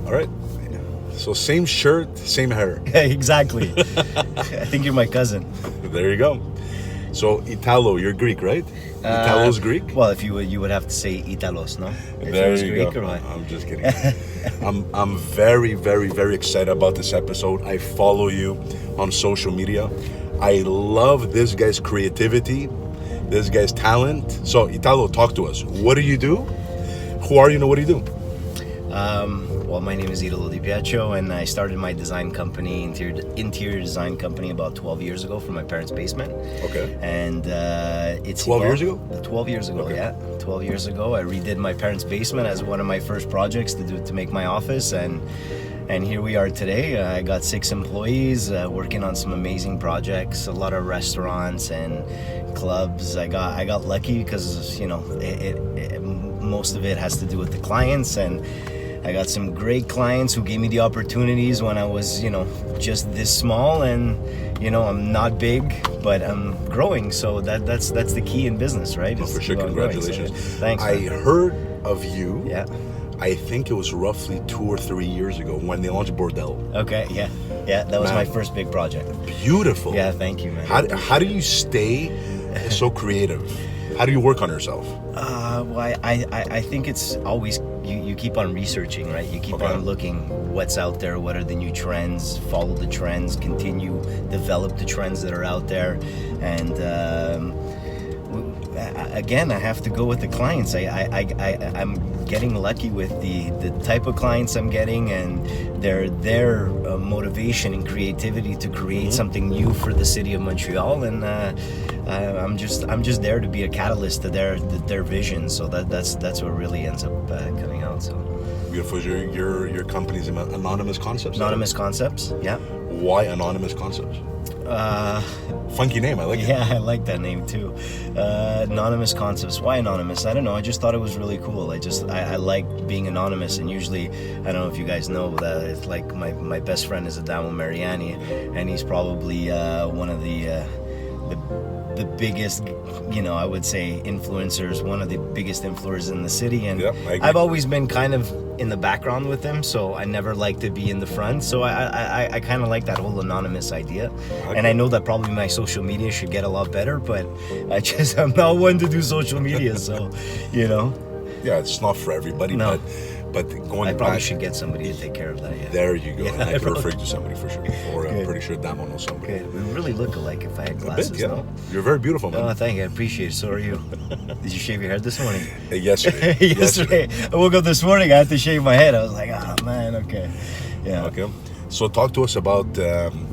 All right. So same shirt, same hair. Exactly. I think you're my cousin. There you go. So Italo, you're Greek, right? Italo's Greek? Well, if you would have to say Italos, no? If There it was you Greek go. or what? I'm just kidding. I'm very, very, very excited about this episode. I follow you on social media. I love this guy's creativity, this guy's talent. So Italo, talk to us. What do you do? Who are you and what do you do? Well, my name is Italo Di Pietro, and I started my design company, interior design company, about 12 years ago from my parents' basement. Okay. And it's 12 years ago? 12 years ago, Okay. yeah. 12 years ago, I redid my parents' basement as one of my first projects to make my office, and here we are today. I got 6 employees working on some amazing projects, a lot of restaurants and clubs. I got lucky because most of it has to do with the clients, and I got some great clients who gave me the opportunities when I was, just this small, and I'm not big, but I'm growing. So that's the key in business, right? Oh, for sure. Congratulations. Thanks. I heard of you. Yeah. I think it was roughly 2 or 3 years ago when they launched Bordel. Okay. Yeah. Yeah. That was Man. my first big project. Beautiful. Yeah. Thank you, man. How do you stay so creative? How do you work on yourself? Well, I think it's always you keep on researching, right? You keep Okay. on looking what's out there, what are the new trends, follow the trends, continue, develop the trends that are out there. And again, I have to go with the clients. I'm getting lucky with the type of clients I'm getting, and their motivation and creativity to create something new for the city of Montreal. And I'm just there to be a catalyst to their vision. So that's what really ends up coming out. So Beautiful. Your company's Anonymous Concepts. Anonymous Concepts, yeah. Why Anonymous Concepts? Funky name. I like it. Yeah, I like that name too. Anonymous Concepts. Why anonymous? I don't know. I just thought it was really cool. I like being anonymous, and usually, I don't know if you guys know that it's like my best friend is Adamo Mariani, and he's probably one of the biggest, I would say, influencers, one of the biggest influencers in the city. And Yep, I agree. I've always been kind of in the background with him, so I never like to be in the front. So I kind of like that whole anonymous idea. Okay. And I know that probably my social media should get a lot better, but I'm not one to do social media, so, Yeah, it's not for everybody, No. but going I probably back, should get somebody to take care of that, yeah. there you go. Yeah, And I I can probably- refer you to somebody for sure. Or I'm Good. pretty sure Damo knows somebody. Good. We really look alike if I had A glasses, bit, yeah. no? You're very beautiful, man. Oh, thank you. I appreciate it. So are you. Did you shave your head this morning? Yesterday. Yesterday. I woke up this morning, I had to shave my head. I was like, oh, man, okay. Yeah. Okay. So talk to us about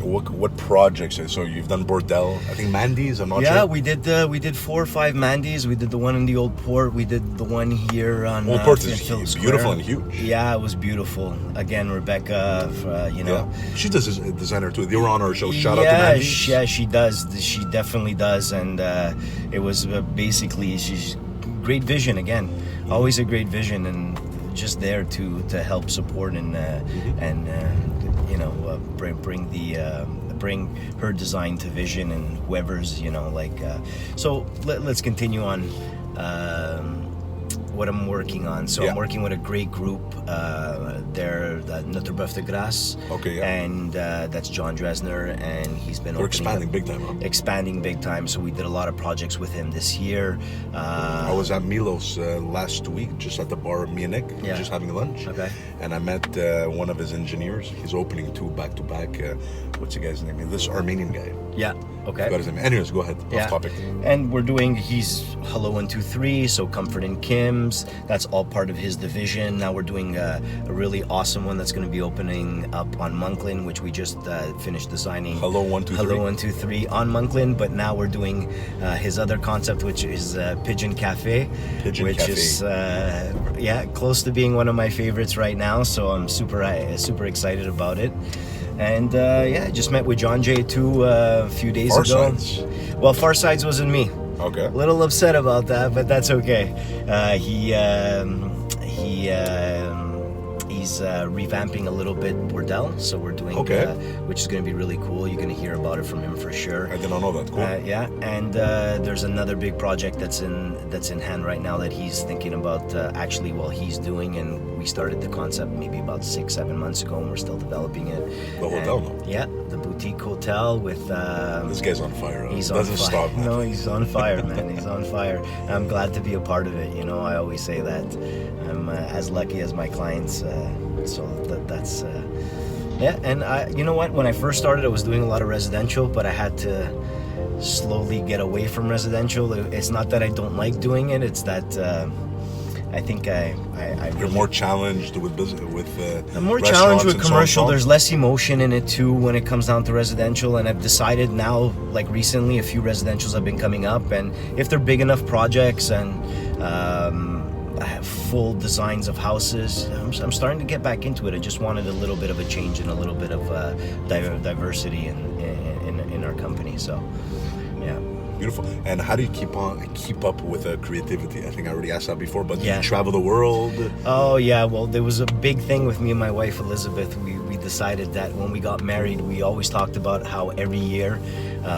what projects. So you've done Bordel. I think Mandy's. I'm not Yeah, sure. we did 4 or 5 Mandys. We did the one in the Old Port. We did the one here on Old Port in is Phillips beautiful Square. and huge. Yeah, it was beautiful. Again, Rebecca, Yeah. She does a designer too. They were on our show. Shout out to yeah, Mandy. she does. She definitely does. And it was basically, she's great vision again. Always a great vision, and just there to help support and bring her design to vision, and whoever's so let's continue on what I'm working on. So Yeah. I'm working with a great group. They're Notre Boeuf de Grasse. Okay, yeah. And that's John Dresner, and he's been They're opening expanding up- big time, huh? expanding big time. So we did a lot of projects with him this year. I was at Milos last week, just at the bar, me and Nick, Yeah. just having lunch. Okay. And I met one of his engineers. He's opening 2 back-to-back. What's the guy's name? This Armenian guy. Yeah. Okay. Forgot his name. Anyways, go ahead. Yeah. Off topic. And he's Hello 123, so Comfort and Kim's. That's all part of his division. Now we're doing a really awesome one that's going to be opening up on Monklin, which we just finished designing. Hello 123. Hello 123 on Monklin, but now we're doing his other concept, which is Pigeon Cafe. Pigeon which Cafe. is close to being one of my favorites right now. So I'm super excited about it. And I just met with John Jay too a few days ago. Farsides. Well, Farsides wasn't me. Okay. A little upset about that, but that's okay. He's he's revamping a little bit Bordel, so we're doing, which is going to be really cool. You're going to hear about it from him for sure. I did not know that. Cool. Yeah, and there's another big project that's in hand right now that he's thinking about. Actually, he's doing, and we started the concept maybe about 6-7 months ago, and we're still developing it. The hotel, no? Yeah, the boutique hotel with. This guy's on fire. He's doesn't stop, man. No, he's on fire, man. He's on fire. I'm glad to be a part of it. You know, I always say that I'm as lucky as my clients. So that's yeah. And you know what? When I first started, I was doing a lot of residential, but I had to slowly get away from residential. It's not that I don't like doing it. It's that I think You're more challenged with business, I'm more challenged with commercial. There's less emotion in it too when it comes down to residential, and I've decided now, like recently, a few residentials have been coming up, and if they're big enough projects and I have full designs of houses, I'm starting to get back into it. I just wanted a little bit of a change and a little bit of diversity in our company. So, yeah. Beautiful. And how do you keep up with creativity? I think I already asked that before, but do Yeah. you travel the world? Oh yeah, well there was a big thing with me and my wife Elizabeth. We decided that when we got married, we always talked about how every year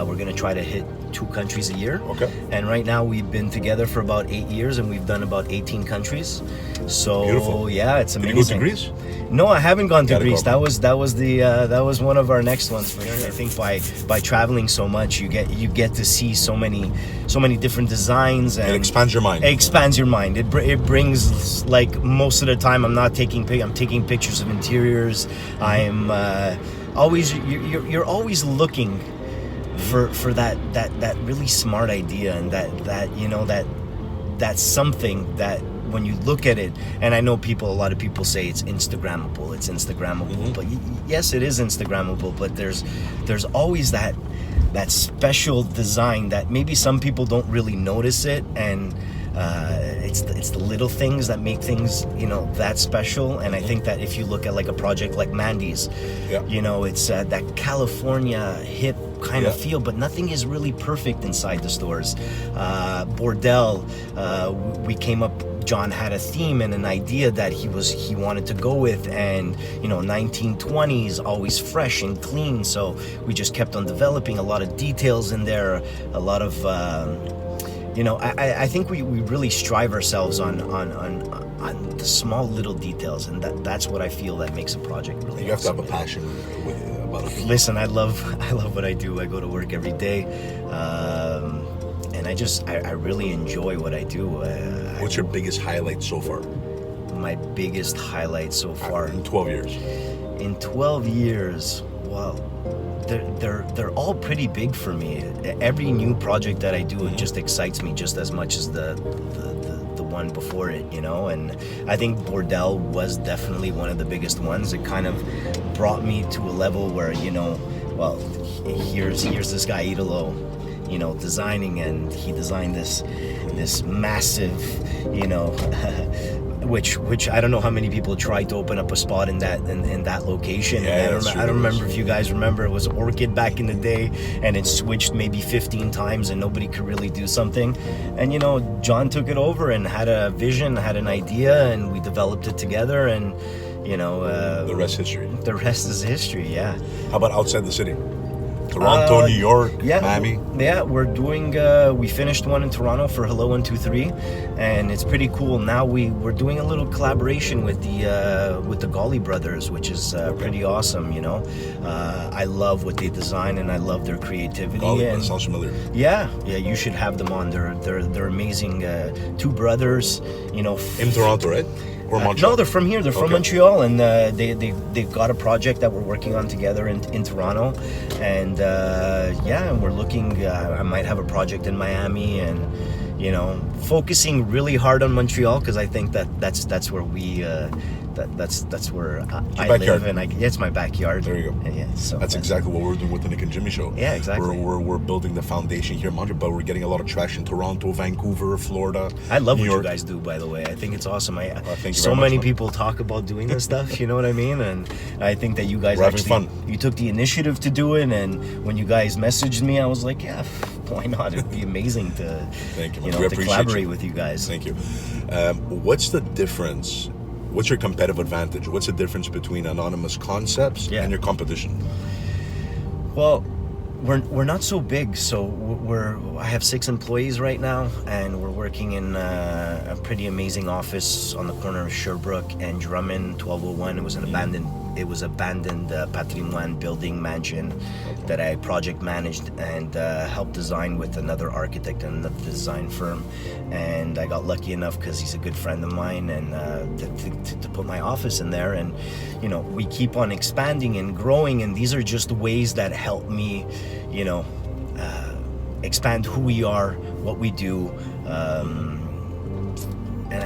we're gonna try to hit 2 countries a year. Okay. And right now we've been together for about 8 years and we've done about 18 countries. So Beautiful. yeah, it's amazing. Did you go to Greece? No, I haven't gone to Gotta Greece. go. That was one of our next ones for sure. I think by traveling so much, you get to see so many different designs, and It expands your mind. It expands your mind. It brings, like, most of the time I'm taking pictures of interiors. I'm always you're always looking for that really smart idea, and that you know that's something that when you look at it, and I know a lot of people say it's Instagrammable, but yes, it is Instagrammable, but there's always that special design that maybe some people don't really notice it, and it's the little things that make things, you know, that special. And I think that if you look at like a project like Mandy's, Yeah. you know, it's that California hip kind of Yeah. feel, but nothing is really perfect inside the stores. Bordel, we came up, John had a theme and an idea that he wanted to go with, and you know, 1920s, always fresh and clean. So we just kept on developing a lot of details in there, a lot of you know, I think we really strive ourselves on the small little details, and that's what I feel that makes a project really You have to awesome. have a passion about it. Listen, I love what I do. I go to work every day, and I really enjoy what I do. What's your biggest highlight so far? My biggest highlight so far In 12 years. in 12 years? Well, they're all pretty big for me. Every new project that I do, it just excites me just as much as the one before it, you know. And I think Bordel was definitely one of the biggest ones. It kind of brought me to a level where, you know, well, here's this guy Italo, you know, designing, and he designed this massive, you know, which I don't know how many people tried to open up a spot in that location. Yeah, And I don't remember if you guys remember, it was Orchid back in the day, and it switched maybe 15 times and nobody could really do something. And you know, John took it over and had a vision, had an idea, and we developed it together, and you know, The rest history. the rest is history. Yeah. How about outside the city? Toronto, New York, Yeah, Miami. Yeah, we're doing. We finished one in Toronto for Hello 123, and it's pretty cool. Now we're doing a little collaboration with the Golly brothers, which is pretty awesome. You know, I love what they design, and I love their creativity. Golly, that and sounds familiar. yeah, you should have them on. They're amazing. 2 brothers. You know. In Toronto, right? Or Montreal? No, they're from here. They're from Okay. Montreal, and they've got a project that we're working on together in Toronto, and yeah, and we're looking. I might have a project in Miami, and you know, focusing really hard on Montreal, because I think that's where we. That's where I backyard. live, and it's my backyard. There you go. Yeah, so That's exactly what we're doing with the Nick and Jimmy show. Yeah, exactly. We're building the foundation here in Montreal, but we're getting a lot of traction in Toronto, Vancouver, Florida. I love New what York. you guys do, by the way. I think it's awesome. thank you So very much, many man. people talk about doing this stuff, you know what I mean? And I think that you guys We're having actually, fun. you took the initiative to do it. And when you guys messaged me, I was like, yeah, why not? It'd be amazing to, Thank you, man. you know, We to appreciate collaborate you. with you guys. Thank you. What's the difference what's your competitive advantage? What's the difference between Anonymous Concepts and your competition? Well, we're not so big, so I have 6 employees right now, and we're working in a pretty amazing office on the corner of Sherbrooke and Drummond, 1201. It was an abandoned patrimoine building mansion that I project managed and helped design with another architect and another design firm. And I got lucky enough, because he's a good friend of mine, and to put my office in there. And we keep on expanding and growing, and these are just ways that help me expand who we are, what we do, and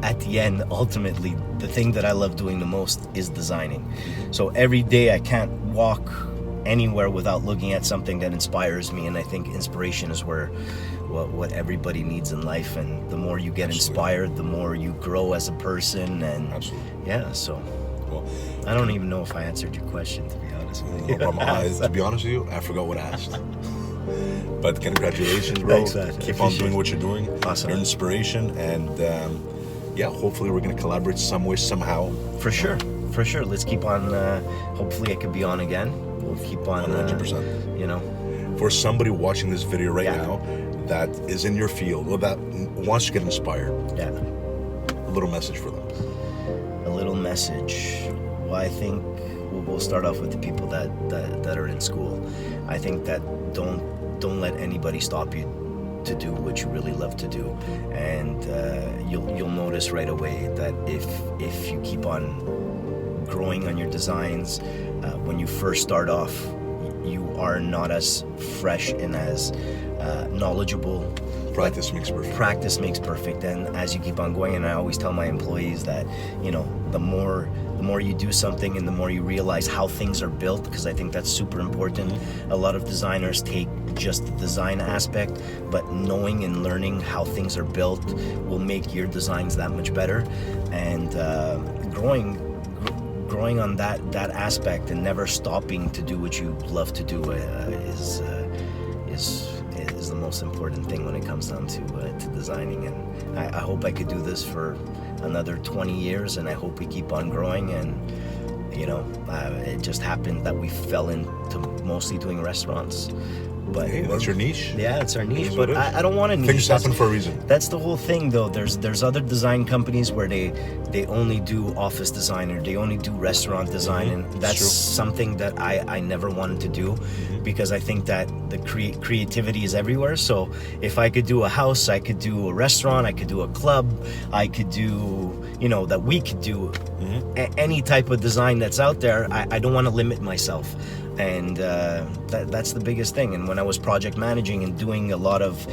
at the end, ultimately, the thing that I love doing the most is designing. So every day I can't walk anywhere without looking at something that inspires me, and I think inspiration is what everybody needs in life. And the more you get inspired, the more you grow as a person. And so well, I don't even know if I answered your question, to be honest with you. No problem. To be honest with you, I forgot what I asked. But congratulations, bro. Thanks, keep on doing what you're doing. Awesome. You're an inspiration, and hopefully we're gonna collaborate some way, somehow. For sure. Let's keep on. Hopefully I could be on again. We'll keep on 100%. For somebody watching this video right now that is in your field or that wants to get inspired, a little message for them. A little message. Well, I think we'll start off with the people that are in school. I think that don't let anybody stop you to do what you really love to do, and you'll notice right away that if you keep on growing on your designs, when you first start off, you are not as fresh and as knowledgeable. Practice makes perfect. Practice makes perfect, and as you keep on going, and I always tell my employees that the more you do something and the more you realize how things are built, because I think that's super important. A lot of designers take just the design aspect, but knowing and learning how things are built will make your designs that much better. And growing on that aspect and never stopping to do what you love to do is the most important thing when it comes down to designing. And I hope I could do this for another 20 years, and I hope we keep on growing. And it just happened that we fell into mostly doing restaurants. But hey, that's your niche. Yeah, it's our niche. But I don't want a niche. Things happen for a reason. That's the whole thing, though. There's other design companies where they only do office design, or they only do restaurant design, and that's something that I never wanted to do, because I think that the creativity is everywhere. So if I could do a house, I could do a restaurant, I could do a club, I could do that we could do any type of design that's out there. I don't want to limit myself. And that's the biggest thing. And when I was project managing and doing a lot of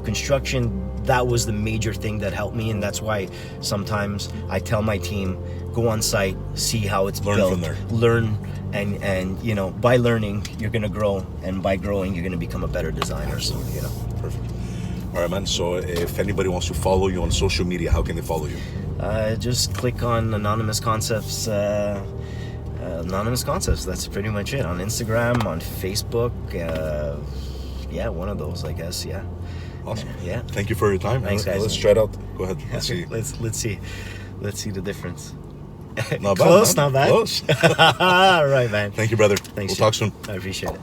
construction, that was the major thing that helped me. And that's why sometimes I tell my team, go on site, see how it's built, from there. Learn, and by learning you're gonna grow, and by growing you're gonna become a better designer. Absolutely. So perfect. All right, man. So if anybody wants to follow you on social media, how can they follow you? Just click on Anonymous Concepts. Anonymous Concepts, that's pretty much it. On Instagram, on Facebook, one of those, I guess. Awesome. Yeah. Thank you for your time. Thanks, guys. Let's try it out. Go ahead. Let's see. Let's see the difference. Not bad. Close, Man. not bad. Close. All right, man. Thank you, brother. Thanks. We'll talk soon. I appreciate it.